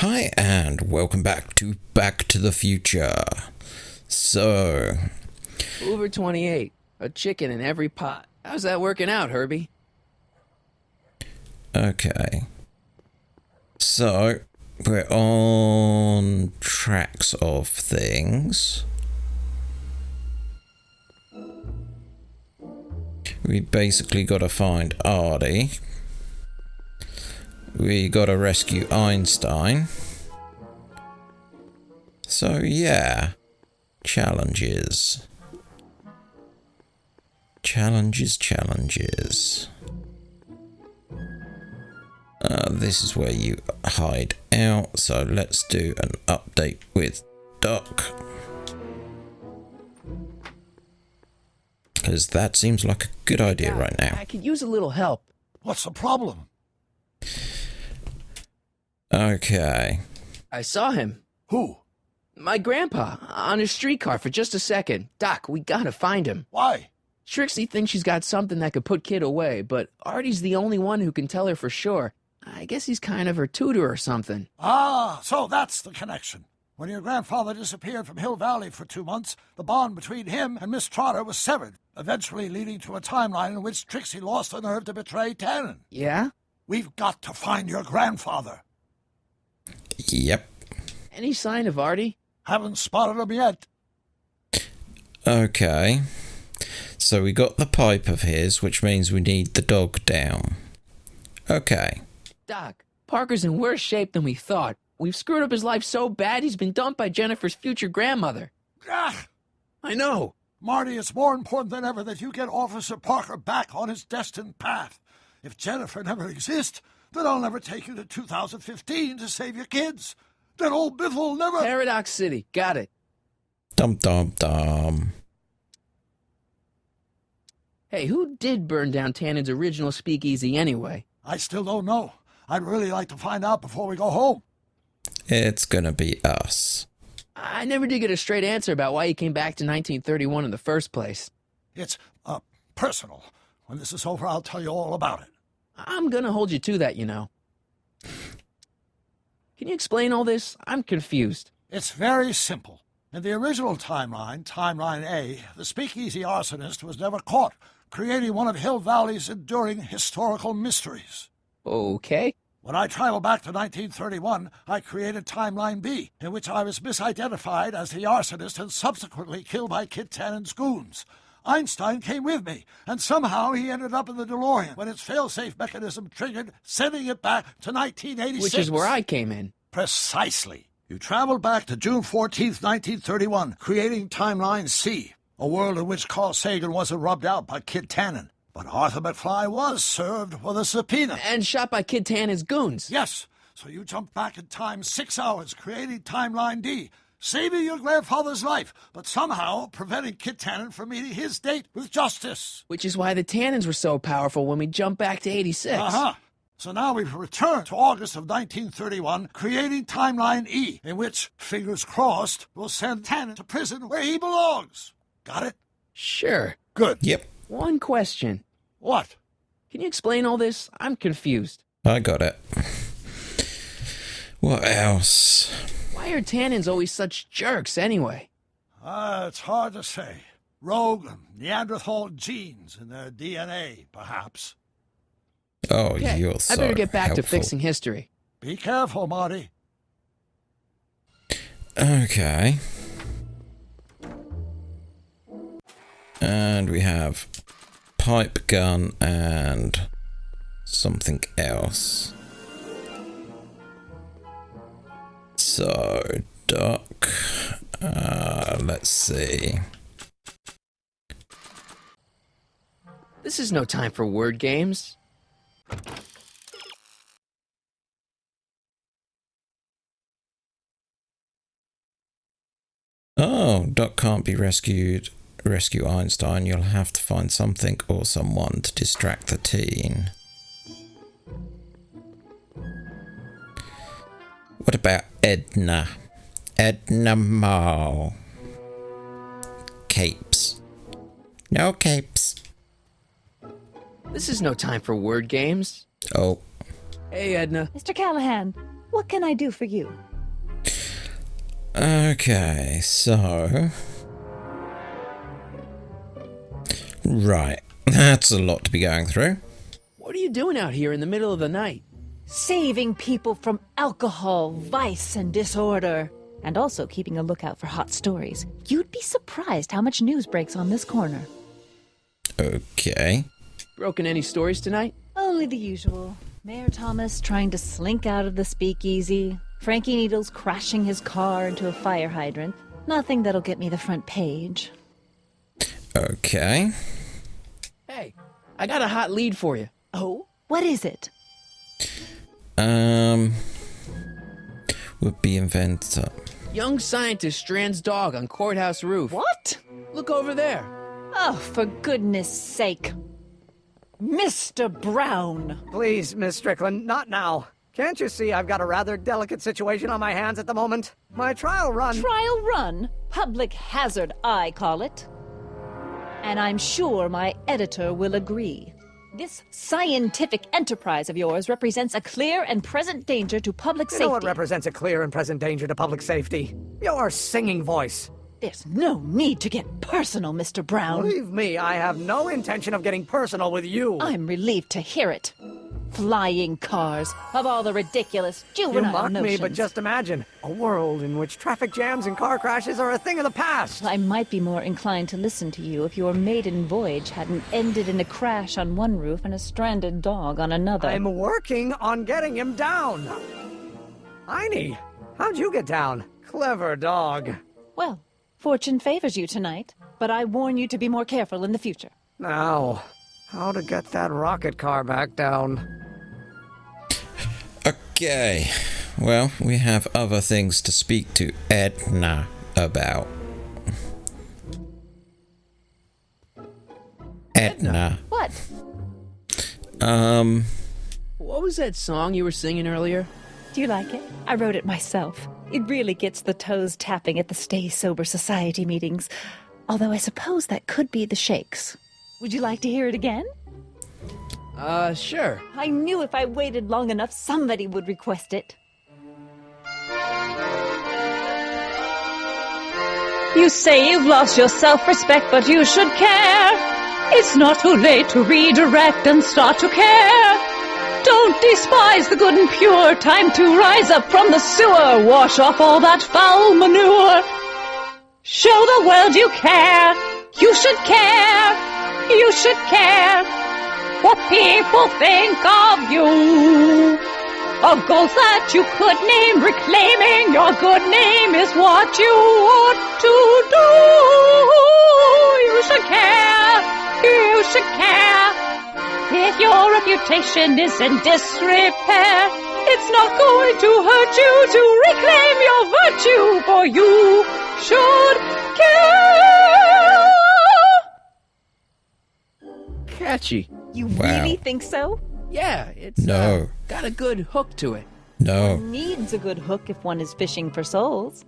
Hi and welcome back to the Future. So... Over 28. A chicken in every pot. How's that working out, Herbie? Okay. So, we're on tracks of things. We basically gotta find Artie. We gotta rescue Einstein. So yeah, challenges. Challenges. This is where you hide out, so let's do an update with Doc. Because that seems like a good idea right now. I could use a little help. What's the problem? Okay. I saw him. Who? My grandpa, on his streetcar for just a second. Doc, we gotta find him. Why? Trixie thinks she's got something that could put Kid away, but Artie's the only one who can tell her for sure. I guess he's kind of her tutor or something. Ah, so that's the connection. When your grandfather disappeared from Hill Valley for 2 months, the bond between him and Miss Trotter was severed, eventually leading to a timeline in which Trixie lost the nerve to betray Tannen. Yeah? We've got to find your grandfather. Yep. Any sign of Artie? Haven't spotted him yet. Okay. So we got the pipe of his, which means we need the dog down. Okay. Doc, Parker's in worse shape than we thought. We've screwed up his life so bad he's been dumped by Jennifer's future grandmother. Ah, I know. Marty, it's more important than ever that you get Officer Parker back on his destined path. If Jennifer never exists, then I'll never take you to 2015 to save your kids. Then old Biff will never... Paradox City, got it. Dum. Hey, who did burn down Tannen's original speakeasy anyway? I still don't know. I'd really like to find out before we go home. It's gonna be us. I never did get a straight answer about why he came back to 1931 in the first place. It's, personal. When this is over, I'll tell you all about it. I'm gonna hold you to that, you know. Can you explain all this? I'm confused. It's very simple. In the original timeline, Timeline A, the speakeasy arsonist was never caught, creating one of Hill Valley's enduring historical mysteries. Okay. When I traveled back to 1931, I created Timeline B, in which I was misidentified as the arsonist and subsequently killed by Kit Tannen's goons. Einstein came with me, and somehow he ended up in the DeLorean when its fail-safe mechanism triggered, sending it back to 1986. Which is where I came in. Precisely. You traveled back to June 14th, 1931, creating Timeline C, a world in which Carl Sagan wasn't rubbed out by Kit Tannen. But Arthur McFly was served with a subpoena. And shot by Kid Tannen's goons. Yes, so you jumped back in time 6 hours, creating Timeline D, saving your grandfather's life, but somehow preventing Kit Tannen from meeting his date with justice. Which is why the Tannens were so powerful when we jumped back to 86. Uh-huh. So now we've returned to August of 1931, creating Timeline E, in which, fingers crossed, we'll send Tannen to prison where he belongs. Got it? Sure. Good. Yep. One question. What? Can you explain all this? I'm confused. I got it. What else? Why are Tannens always such jerks anyway? It's hard to say. Rogue Neanderthal genes in their DNA, perhaps. Oh, Okay, you're so I better get back to helpful. fixing history. Be careful, Marty. Okay. And we have pipe gun and something else. So, Doc, let's see. This is no time for word games. Oh, Doc can't be rescued. Rescue Einstein, you'll have to find something or someone to distract the teen. What about Edna? Edna Mall. Capes. No capes. This is no time for word games. Oh. Hey, Edna. Mr. Callahan, What can I do for you? Okay, so... Right, that's a lot to be going through. What are you doing out here in the middle of the night? Saving people from alcohol, vice, and disorder. And also keeping a lookout for hot stories. You'd be surprised how much news breaks on this corner. Okay. Broken any stories tonight? Only the usual. Mayor Thomas trying to slink out of the speakeasy. Frankie Needles crashing his car into a fire hydrant. Nothing that'll get me the front page. Okay. Hey, I got a hot lead for you. Oh? What is it? Would be inventor. Young scientist strands dog on courthouse roof. What? Look over there. Oh, for goodness sake. Mr. Brown! Please, Miss Strickland, not now. Can't you see I've got a rather delicate situation on my hands at the moment? My trial run... Trial run? Public hazard, I call it. And I'm sure my editor will agree. This scientific enterprise of yours represents a clear and present danger to public safety. You know what represents a clear and present danger to public safety? Your singing voice. There's no need to get personal, Mr. Brown. Believe me, I have no intention of getting personal with you. I'm relieved to hear it. Flying cars, of all the ridiculous juvenile You mock notions. me, but just imagine. A world in which traffic jams and car crashes are a thing of the past. I might be more inclined to listen to you if your maiden voyage hadn't ended in a crash on one roof and a stranded dog on another. I'm working on getting him down. Heine, how'd you get down? Clever dog. Well, fortune favors you tonight, but I warn you to be more careful in the future. Now, how to get that rocket car back down? Okay. Well, we have other things to speak to Edna about. Edna. What? What was that song you were singing earlier? Do you like it? I wrote it myself. It really gets the toes tapping at the Stay Sober Society meetings. Although I suppose that could be the Shakes. Would you like to hear it again? Sure. I knew if I waited long enough, somebody would request it. You say you've lost your self-respect, but you should care. It's not too late to redirect and start to care. Don't despise the good and pure. Time to rise up from the sewer. Wash off all that foul manure. Show the world you care. You should care. You should care. What people think of you. Or goals that you could name. Reclaiming your good name is what you ought to do. You should care. You should care. If your reputation is in disrepair, it's not going to hurt you to reclaim your virtue, for you should care. Catchy. You Wow. really think so? Yeah, it's No. got a good hook to it. No. Needs a good hook if one is fishing for souls.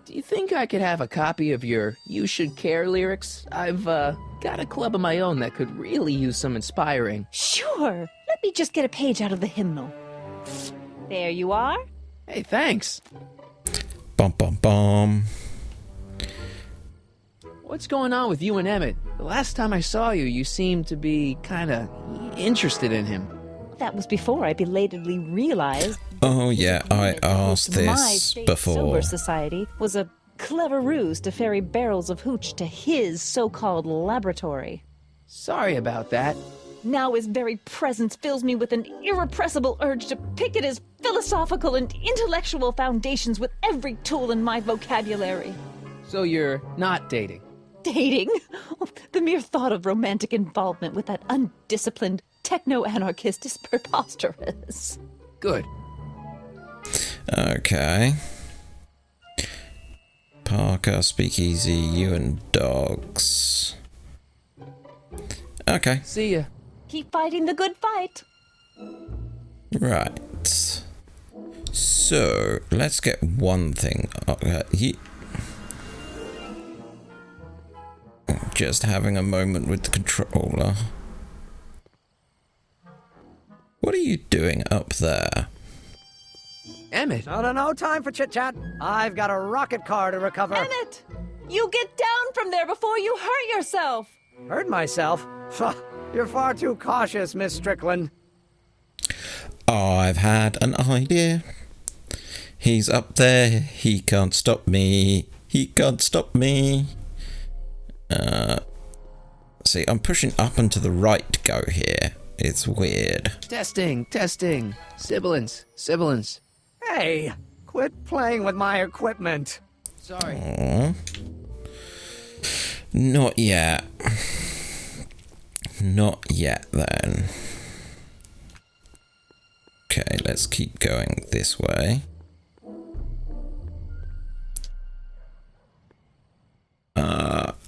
Do you think I could have a copy of your You Should Care lyrics? I've got a club of my own that could really use some inspiring. Sure. Let me just get a page out of the hymnal. There you are. Hey, thanks. Bum bum bum. What's going on with you and Emmett? The last time I saw you, you seemed to be kinda interested in him. That was before I belatedly realized Oh yeah, I asked my this State before. Sober Society was a clever ruse to ferry barrels of hooch to his so-called laboratory. Sorry about that. Now his very presence fills me with an irrepressible urge to pick at his philosophical and intellectual foundations with every tool in my vocabulary. So you're not dating? Dating? The mere thought of romantic involvement with that undisciplined techno-anarchist is preposterous. Good. Okay. Parker, Speakeasy, you and dogs. Okay, See ya. Keep fighting the good fight. right. So, let's get one thing. Just having a moment with the controller. What are you doing up there? Emmett. No time for chit-chat. I've got a rocket car to recover. Emmett! You get down from there before you hurt yourself! Hurt myself? You're far too cautious, Miss Strickland. I've had an idea. He's up there. He can't stop me. He can't stop me. See, I'm pushing up and to the right to go here. It's weird. Testing. Sibilance. Hey, quit playing with my equipment. Sorry. Aww. Not yet. Not yet, then. Okay, let's keep going this way.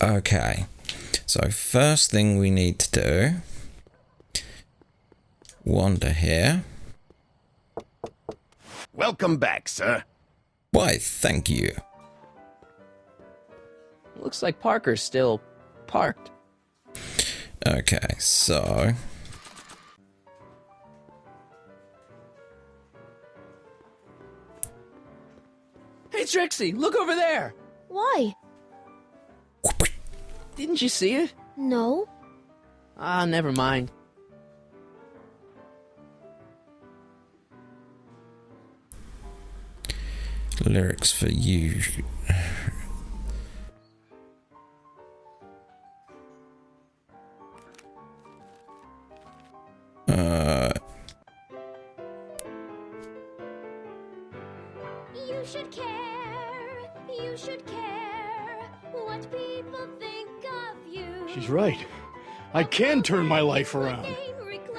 Okay. So first thing we need to do, wander here. Welcome back, sir. Why, thank you. Looks like Parker's still parked. Okay, so... Hey, Trixie, look over there! Why? Didn't you see it? No. Ah, never mind. Lyrics for you. You should care. You should care what people think of you. She's right. I can turn my life around.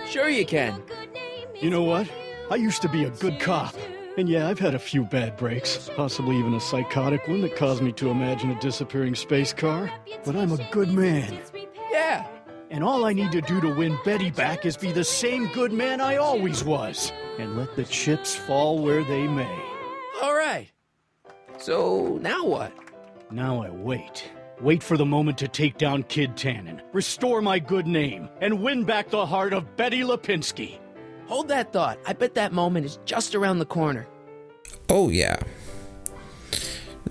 Sure you can. You know what? I used to be a good cop. And yeah, I've had a few bad breaks, possibly even a psychotic one that caused me to imagine a disappearing space car. But I'm a good man. Yeah. And all I need to do to win Betty back is be the same good man I always was. And let the chips fall where they may. All right. So, now what? Now I wait. Wait for the moment to take down Kid Tannen, restore my good name, and win back the heart of Betty Lipinski. Hold that thought. I bet that moment is just around the corner. Oh, yeah.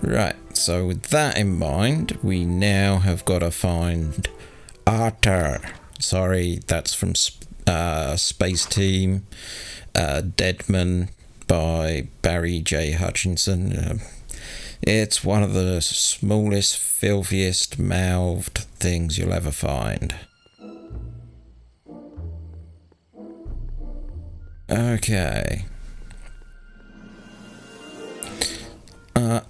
Right, so with that in mind, we now have got to find Arthur. Sorry, that's from Space Team. Deadman by Barry J. Hutchinson. It's one of the smallest, filthiest mouthed things you'll ever find. Okay.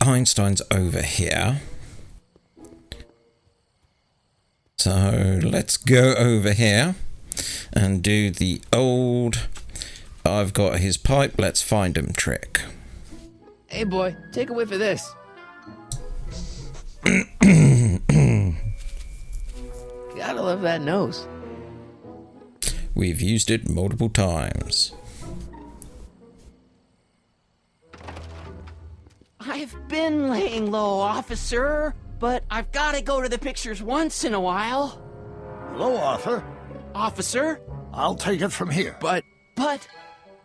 Einstein's over here. So let's go over here and do the old I've got his pipe, let's find him trick. Hey, boy, take a whiff of this. Gotta love that nose. We've used it multiple times. I've been laying low, officer, but I've got to go to the pictures once in a while. Hello, Arthur. Officer? I'll take it from here. But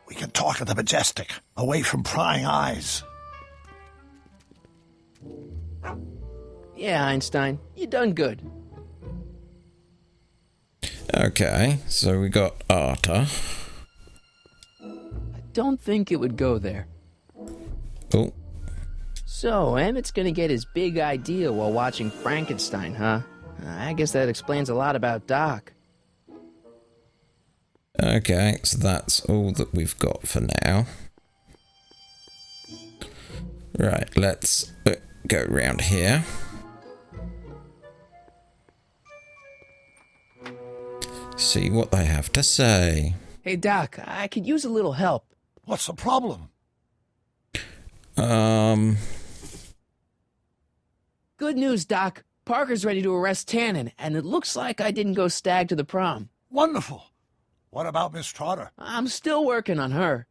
We can talk at the Majestic, away from prying eyes. yeah, Einstein, you done good. Okay, so we got Arthur. I don't think it would go there. Oh, So, Emmett's gonna get his big idea while watching Frankenstein, huh? I guess that explains a lot about Doc. okay, so that's all that we've got for now. Right, let's go round here. See what they have to say. Hey, Doc, I could use a little help. What's the problem? Good news, Doc. Parker's ready to arrest Tannen, and it looks like I didn't go stag to the prom. Wonderful. What about Miss Trotter? I'm still working on her.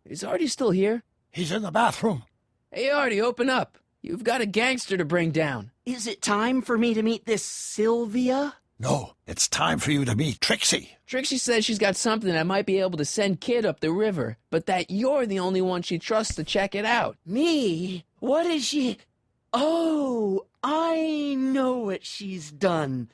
Is Artie still here? He's in the bathroom. Hey, Artie, open up. You've got a gangster to bring down. Is it time for me to meet this Sylvia? No, it's time for you to meet Trixie. Trixie says she's got something that might be able to send Kid up the river, but that you're the only one she trusts to check it out. Me? What is she? Oh, I know what she's done.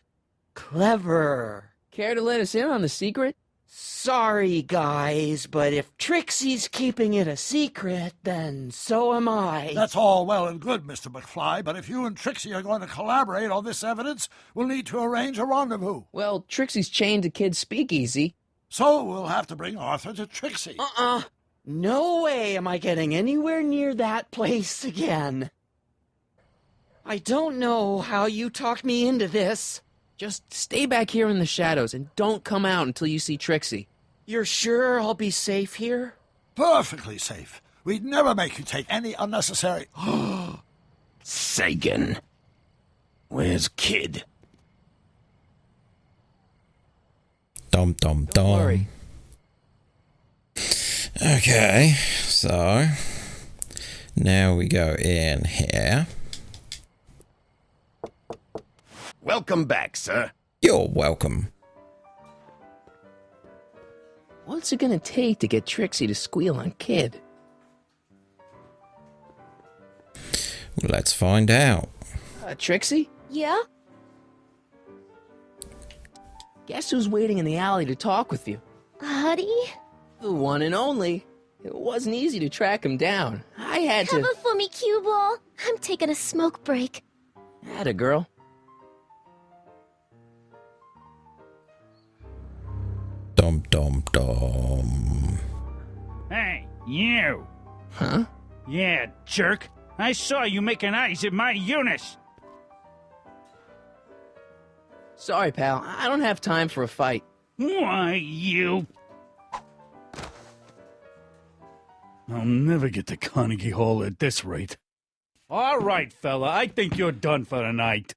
Clever. Care to let us in on the secret? Sorry, guys, but if Trixie's keeping it a secret, then so am I. That's all well and good, Mr. McFly, but if you and Trixie are going to collaborate on this evidence, we'll need to arrange a rendezvous. Well, Trixie's chained to Kid's speakeasy. So we'll have to bring Arthur to Trixie. No way am I getting anywhere near that place again. I don't know how you talked me into this. Just stay back here in the shadows and don't come out until you see Trixie. You're sure I'll be safe here? Perfectly safe. We'd never make you take any unnecessary... Sagan. Where's Kid? Dum dum dum. Don't worry. Okay, so now we go in here. Welcome back, sir. You're welcome. What's it gonna take to get Trixie to squeal on Kid? Let's find out. Trixie? Yeah? Guess who's waiting in the alley to talk with you? Huddy? The one and only. It wasn't easy to track him down. I had to... Cover for me, cue ball. I'm taking a smoke break. Atta girl. Dum dum dum. Hey, you! Huh? Yeah, jerk. I saw you making eyes at my Eunice. Sorry, pal. I don't have time for a fight. Why, you... I'll never get to Carnegie Hall at this rate. All right, fella. I think you're done for the night.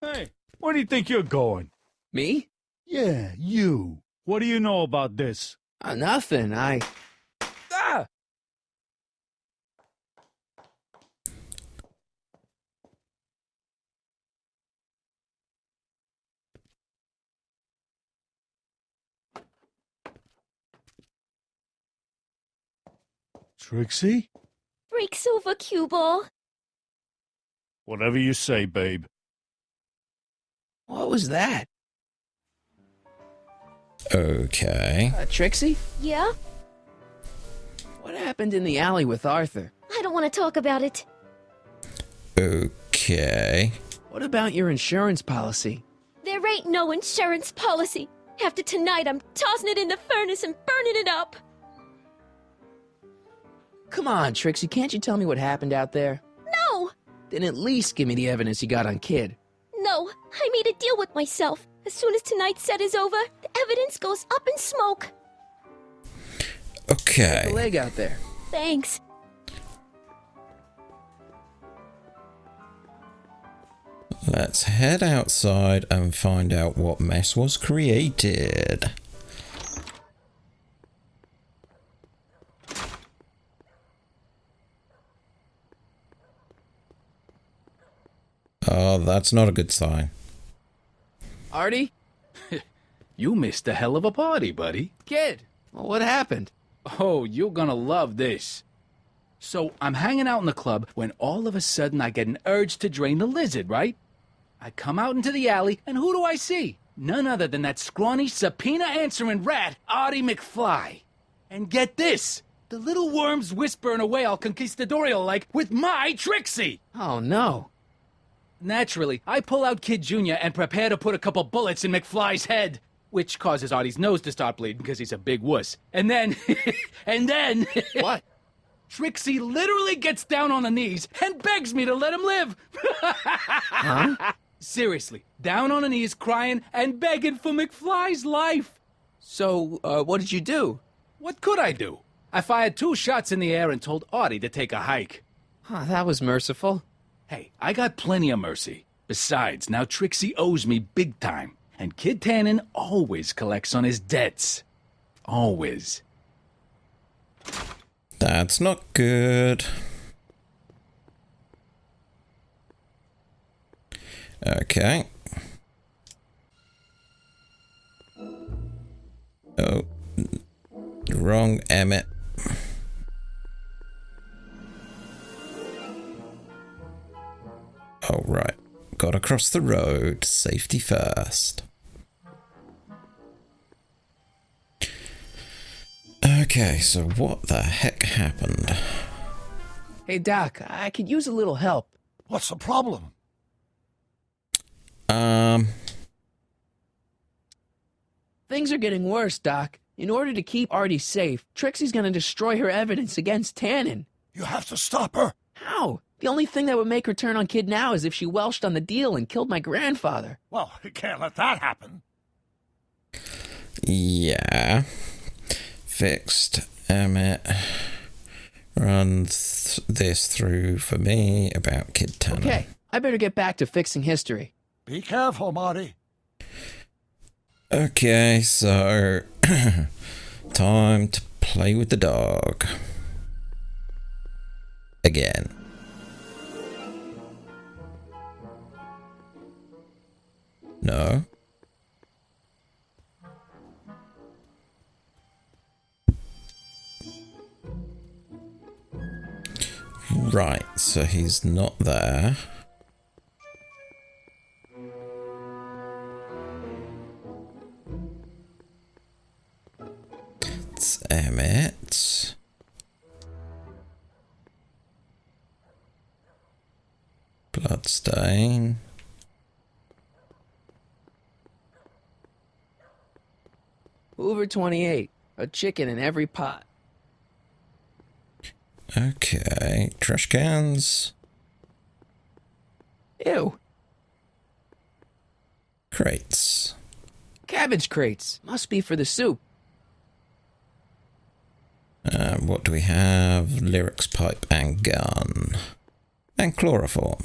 Hey, where do you think you're going? Me? Yeah, you. What do you know about this? Nothing. Ah! Trixie? Break's over, cue ball. Whatever you say, babe. What was that? Okay. Trixie? Yeah? What happened in the alley with Arthur? I don't want to talk about it. Okay. What about your insurance policy? There ain't no insurance policy. After tonight, I'm tossing it in the furnace and burning it up. Come on, Trixie, can't you tell me what happened out there? No! Then at least give me the evidence you got on Kid. No, I made a deal with myself. As soon as tonight's set is over, the evidence goes up in smoke. Okay. The leg out there. Thanks. Let's head outside and find out what mess was created. Oh, that's not a good sign. Artie? You missed a hell of a party, buddy. Kid! Well, what happened? Oh, you're gonna love this. So, I'm hanging out in the club when all of a sudden I get an urge to drain the lizard, right? I come out into the alley, and who do I see? None other than that scrawny, subpoena-answering rat, Artie McFly. And get this! The little worm's whispering away all conquistadorial-like with my Trixie! Oh, no. Naturally, I pull out Kid Jr. and prepare to put a couple bullets in McFly's head, which causes Artie's nose to start bleeding because he's a big wuss. And then... What? Trixie literally gets down on her knees and begs me to let him live. Huh? Seriously, down on her knees crying and begging for McFly's life. So, what did you do? What could I do? I fired 2 shots in the air and told Artie to take a hike. Huh, that was merciful. Hey, I got plenty of mercy. Besides, now Trixie owes me big time. And Kid Tannen always collects on his debts. Always. That's not good. Okay. Oh, wrong Emmett. Oh, right. Gotta cross the road. Safety first. Okay, so what the heck happened? Hey, Doc, I could use a little help. What's the problem? Things are getting worse, Doc. In order to keep Artie safe, Trixie's gonna destroy her evidence against Tannen. You have to stop her. How? The only thing that would make her turn on Kid now is if she welched on the deal and killed my grandfather. Well, you can't let that happen. Yeah. Fixed. Emmett. Run this through for me about Kid Tannen. Okay, I better get back to fixing history. Be careful, Marty. Okay, so time to play with the dog. Again. No. Right, so he's not there. It's Emmett. Bloodstain. Hoover 28. A chicken in every pot. Okay, trash cans. Ew. Crates. Cabbage crates. Must be for the soup. What do we have? Lyrics pipe and gun. And chloroform.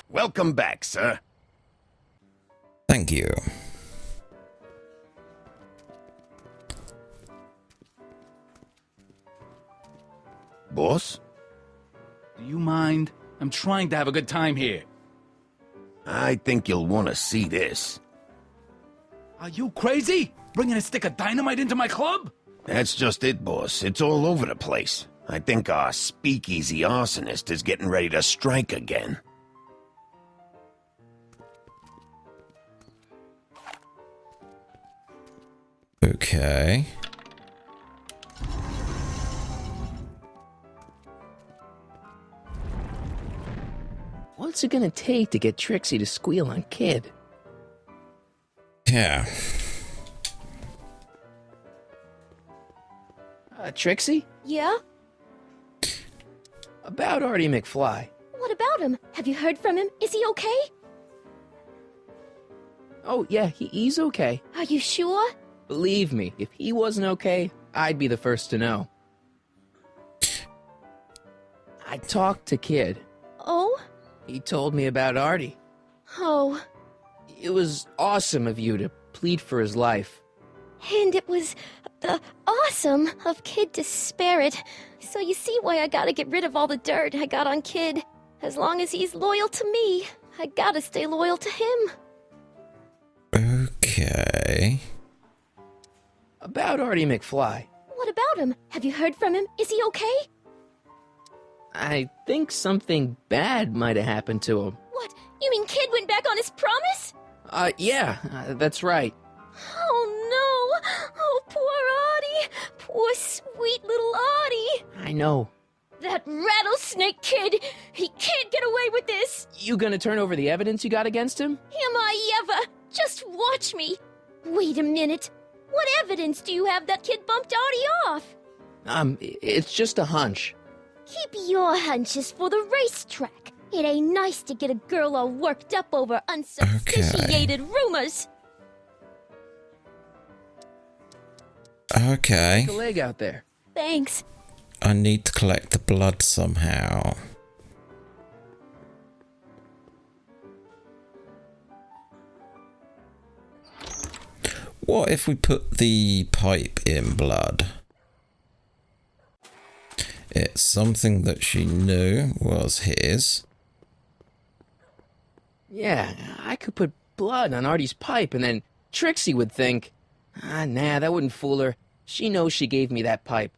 Welcome back, sir. Thank you. Boss? Do you mind? I'm trying to have a good time here. I think you'll want to see this. Are you crazy? Bringing a stick of dynamite into my club? That's just it, boss. It's all over the place. I think our speakeasy arsonist is getting ready to strike again. Okay. What's it gonna take to get Trixie to squeal on Kid? Yeah. Trixie? Yeah? About Artie McFly. What about him? Have you heard from him? Is he okay? Oh, yeah, he's okay. Are you sure? Believe me, if he wasn't okay, I'd be the first to know. I talked to Kid. Oh? He told me about Artie. Oh. It was awesome of you to plead for his life. And it was awesome of Kid to spare it. So you see why I gotta get rid of all the dirt I got on Kid. As long as he's loyal to me, I gotta stay loyal to him. Okay. About Artie McFly. What about him? Have you heard from him? Is he okay? I think something bad might have happened to him. What? You mean Kid went back on his promise? Yeah, that's right. Oh no! Oh, poor Artie! Poor sweet little Artie! I know. That rattlesnake kid! He can't get away with this! You gonna turn over the evidence you got against him? Am I ever? Just watch me! Wait a minute. What evidence do you have that Kid bumped Artie off? It's just a hunch. Keep your hunches for the racetrack. It ain't nice to get a girl all worked up over unsubstantiated rumors. Okay. Take a leg out there. Thanks. I need to collect the blood somehow. What if we put the pipe in blood? It's something that she knew was his. Yeah, I could put blood on Artie's pipe, and then Trixie would think, nah, that wouldn't fool her. She knows she gave me that pipe.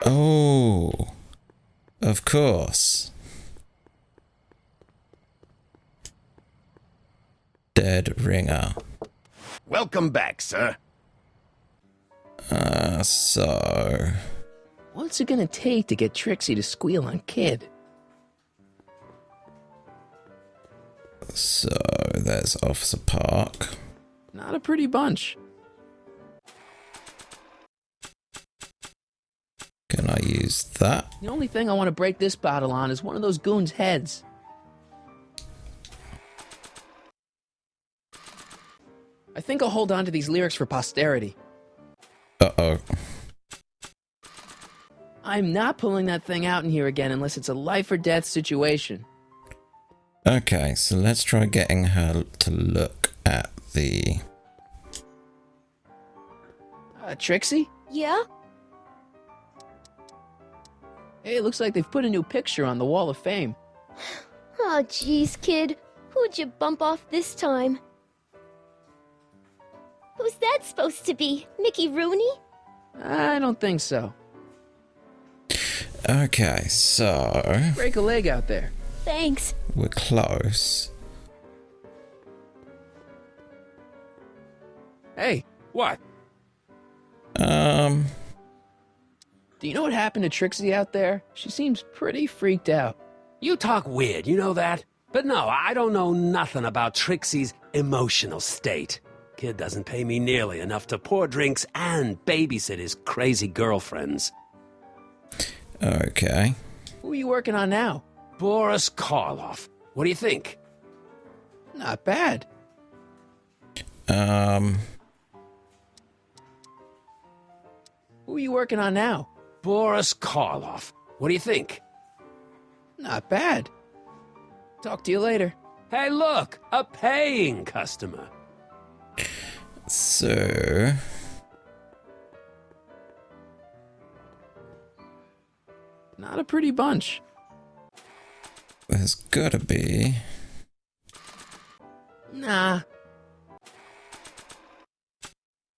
Oh, of course. Dead ringer. Welcome back, sir. So... What's it gonna take to get Trixie to squeal on Kid? So, there's Officer Park. Not a pretty bunch. Can I use that? The only thing I want to break this bottle on is one of those goons' heads. I think I'll hold on to these lyrics for posterity. Uh-oh. I'm not pulling that thing out in here again unless it's a life or death situation. Okay, so let's try getting her to look at the... Trixie? Yeah? Hey, it looks like they've put a new picture on the Wall of Fame. Oh, jeez, kid. Who'd you bump off this time? Who's that supposed to be? Mickey Rooney? I don't think so. Okay, so... Break a leg out there. Thanks. We're close. Hey, what? Do you know what happened to Trixie out there? She seems pretty freaked out. You talk weird, you know that? But no, I don't know nothing about Trixie's emotional state. Kid doesn't pay me nearly enough to pour drinks and babysit his crazy girlfriends. Okay. Who are you working on now? Boris Karloff. What do you think? Not bad. Who are you working on now? Boris Karloff. What do you think? Not bad. Talk to you later. Hey, look! A paying customer. So... Not a pretty bunch. There's gotta be... Nah.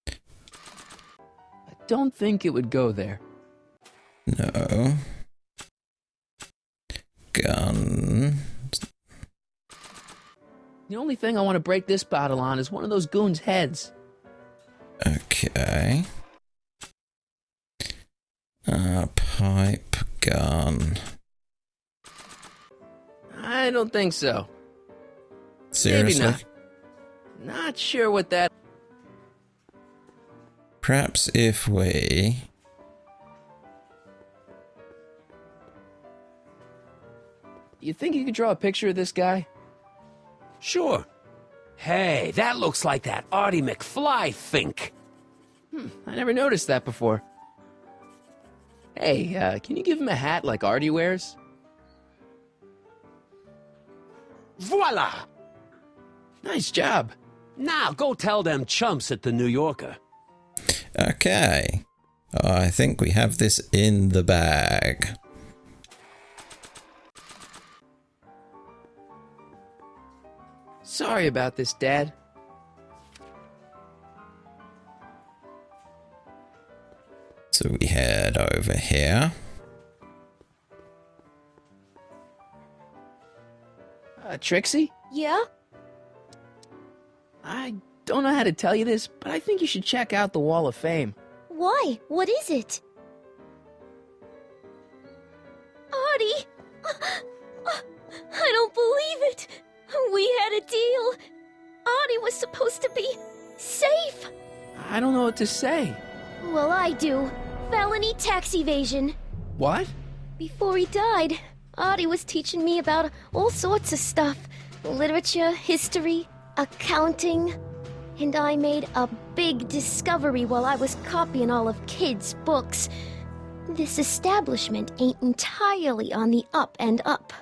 I don't think it would go there. No. Gun. The only thing I want to break this bottle on is one of those goons' heads. Okay. Pipe, gun. I don't think so. Seriously? Maybe not. Not sure what that... Perhaps if we... You think you could draw a picture of this guy? Sure. Hey, that looks like that Marty McFly think. I never noticed that before. Hey, can you give him a hat like Artie wears? Voila! Nice job. Now go tell them chumps at the New Yorker. Okay. I think we have this in the bag. Sorry about this, Dad. So we head over here. Trixie? Yeah? I don't know how to tell you this, but I think you should check out the Wall of Fame. Why? What is it? Artie! I don't believe it! We had a deal! Artie was supposed to be safe! I don't know what to say. Well, I do. Felony tax evasion. What? Before he died, Artie was teaching me about all sorts of stuff. Literature, history, accounting. And I made a big discovery while I was copying all of Kid's books. This establishment ain't entirely on the up and up.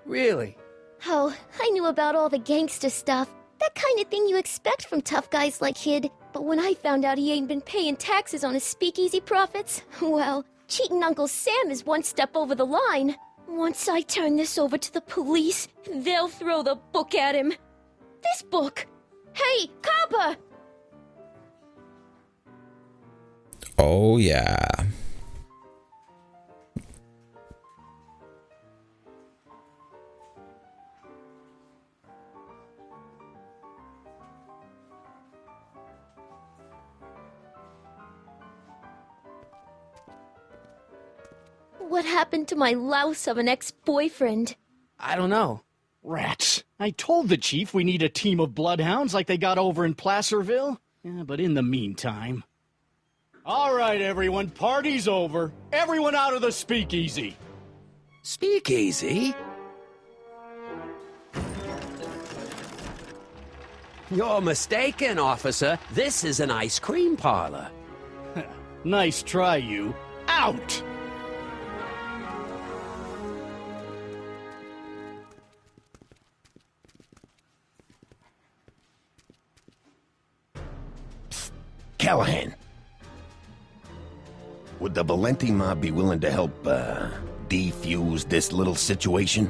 Really? Oh, I knew about all the gangster stuff. That kind of thing you expect from tough guys like Kid. But when I found out he ain't been paying taxes on his speakeasy profits, well, cheating Uncle Sam is one step over the line. Once I turn this over to the police, they'll throw the book at him. This book! Hey, Copper! Oh, yeah. What happened to my louse of an ex-boyfriend? I don't know. Rats. I told the chief we need a team of bloodhounds like they got over in Placerville. Yeah, but in the meantime... All right, everyone, party's over. Everyone out of the speakeasy. Speakeasy? You're mistaken, officer. This is an ice cream parlor. Nice try, you. Out! Callahan. Would the Valenti mob be willing to help, defuse this little situation?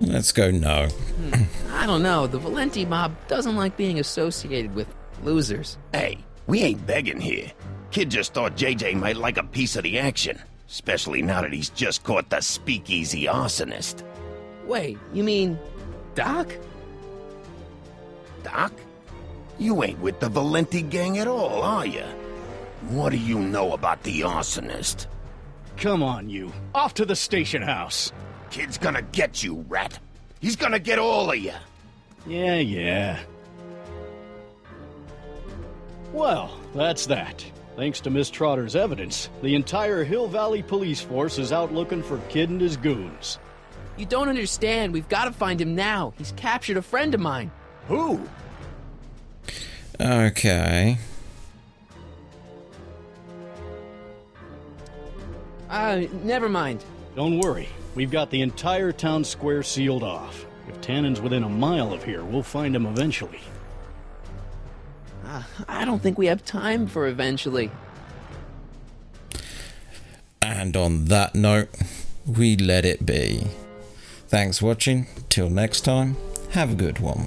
Let's go no. I don't know. The Valenti mob doesn't like being associated with losers. Hey, we ain't begging here. Kid just thought JJ might like a piece of the action. Especially now that he's just caught the speakeasy arsonist. Wait, you mean Doc? Doc? You ain't with the Valenti gang at all, are you? What do you know about the arsonist? Come on, you. Off to the station house. Kid's gonna get you, rat. He's gonna get all of you. Yeah. Well, that's that. Thanks to Miss Trotter's evidence, the entire Hill Valley police force is out looking for Kid and his goons. You don't understand. We've got to find him now. He's captured a friend of mine. Who? Okay. Never mind. Don't worry. We've got the entire town square sealed off. If Tannen's within a mile of here, we'll find him eventually. I don't think we have time for eventually. And on that note, we let it be. Thanks for watching. Till next time, have a good one.